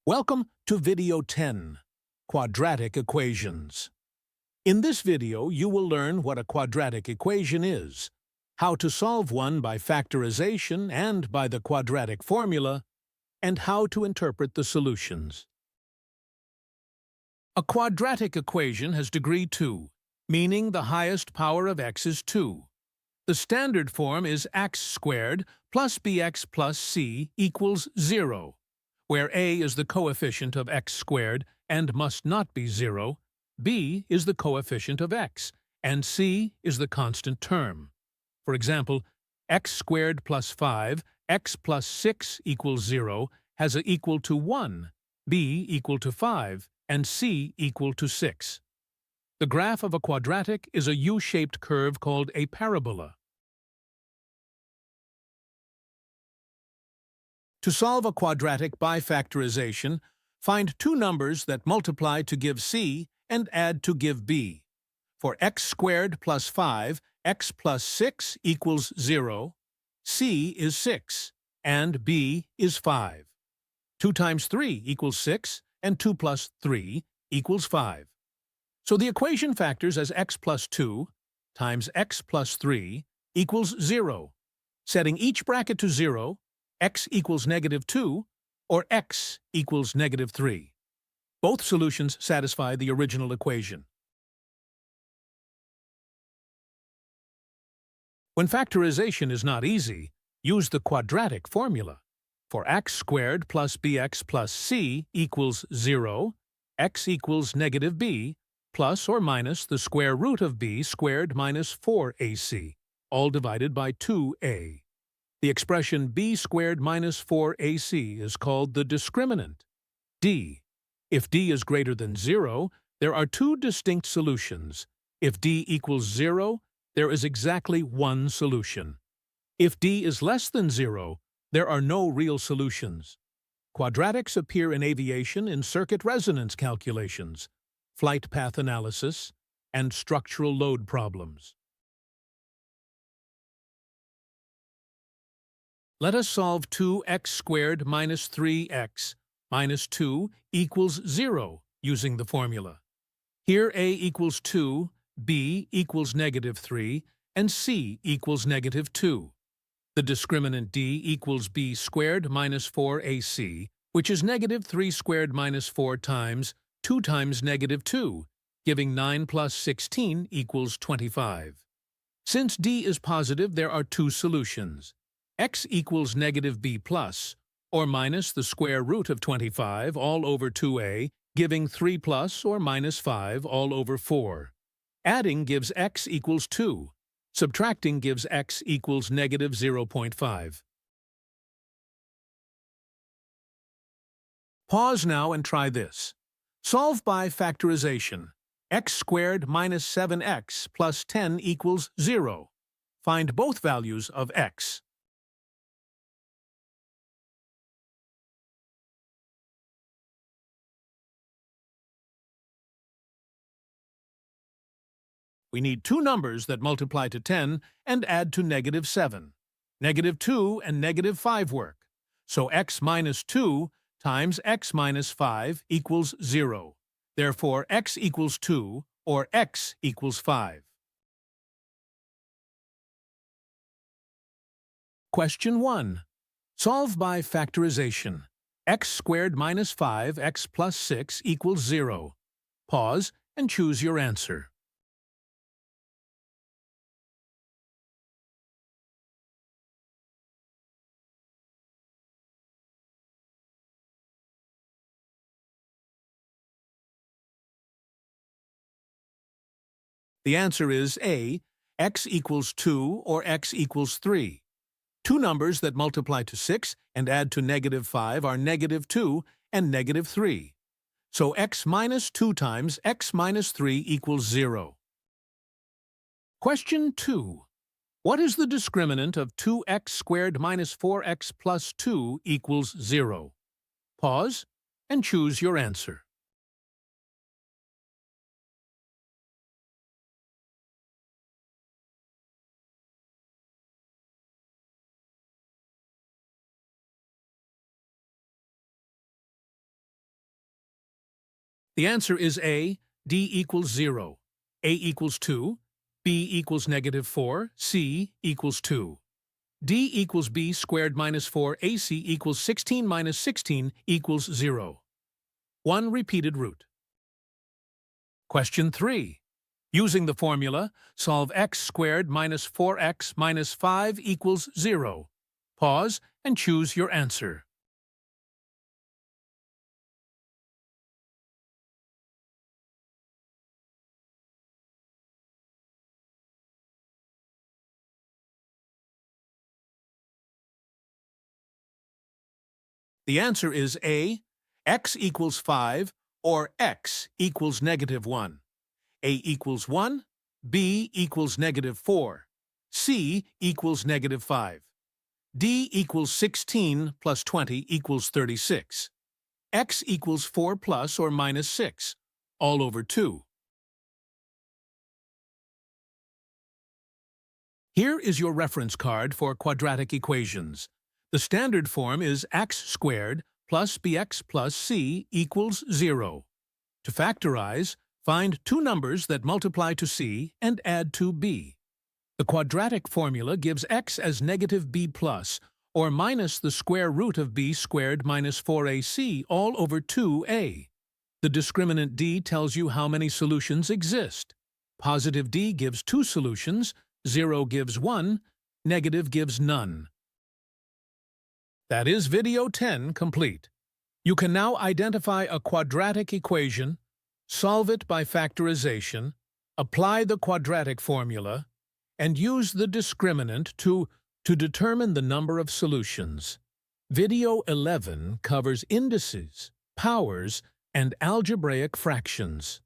Welcome to Video 10, Quadratic Equations. In this video, you will learn what a quadratic equation is, how to solve one by factorization and by the quadratic formula, and how to interpret the solutions. A quadratic equation has degree 2, meaning the highest power of x is 2. The standard form is x squared plus bx plus c equals 0. Where a is the coefficient of x squared and must not be 0, b is the coefficient of x, and c is the constant term. For example, x squared plus 5, x plus 6 equals 0 has a equal to 1, b equal to 5, and c equal to 6. The graph of a quadratic is a U-shaped curve called a parabola. To solve a quadratic by factorization, find two numbers that multiply to give c and add to give b. For x squared plus 5, x plus 6 equals 0, c is 6, and b is 5. 2 times 3 equals 6, and 2 plus 3 equals 5. So the equation factors as x plus 2 times x plus 3 equals 0. Setting each bracket to 0, x equals -2, or x equals -3. Both solutions satisfy the original equation. When factorization is not easy, use the quadratic formula. For x squared plus bx plus c equals 0, x equals -b, plus or minus the square root of b squared minus 4ac, all divided by 2a. The expression b squared minus 4ac is called the discriminant, d. If d is greater than 0, there are two distinct solutions. If d equals 0, there is exactly one solution. If d is less than 0, there are no real solutions. Quadratics appear in aviation in circuit resonance calculations, flight path analysis, and structural load problems. Let us solve 2x squared minus 3x minus 2 equals 0 using the formula. Here a equals 2, b equals -3, and c equals -2. The discriminant d equals b squared minus 4ac, which is -3 squared minus 4 times 2 times -2, giving 9 plus 16 equals 25. Since d is positive, there are two solutions. X equals -b plus, or minus the square root of 25 all over 2a, giving 3 plus or minus 5 all over 4. Adding gives x equals 2. Subtracting gives x equals -0.5. Pause now and try this. Solve by factorization. X squared minus 7x plus 10 equals 0. Find both values of x. We need two numbers that multiply to 10 and add to -7. -2 and -5 work. So x minus 2 times x minus 5 equals 0. Therefore, x equals 2, or x equals 5. Question 1. Solve by factorization. X squared minus 5x plus 6 equals 0. Pause and choose your answer. The answer is A, x equals 2 or x equals 3. Two numbers that multiply to 6 and add to -5 are -2 and -3. So x minus 2 times x minus 3 equals 0. Question 2. What is the discriminant of 2x squared minus 4x plus 2 equals 0? Pause and choose your answer. The answer is A, D equals 0, A equals 2, B equals -4, C equals 2. D equals B squared minus 4, AC equals 16 minus 16 equals 0. One repeated root. Question 3. Using the formula, solve x squared minus 4x minus 5 equals 0. Pause and choose your answer. The answer is A, x equals 5, or x equals -1. A equals 1, B equals -4, C equals -5. D equals 16 plus 20 equals 36. X equals 4 plus or minus 6, all over 2. Here is your reference card for quadratic equations. The standard form is x squared plus bx plus c equals 0. To factorize, find two numbers that multiply to c and add to b. The quadratic formula gives x as -b plus, or minus the square root of b squared minus 4ac all over 2a. The discriminant d tells you how many solutions exist. Positive d gives 2 solutions, 0 gives 1, negative gives none. That is video 10 complete. You can now identify a quadratic equation, solve it by factorization, apply the quadratic formula, and use the discriminant to determine the number of solutions. Video 11 covers indices, powers, and algebraic fractions.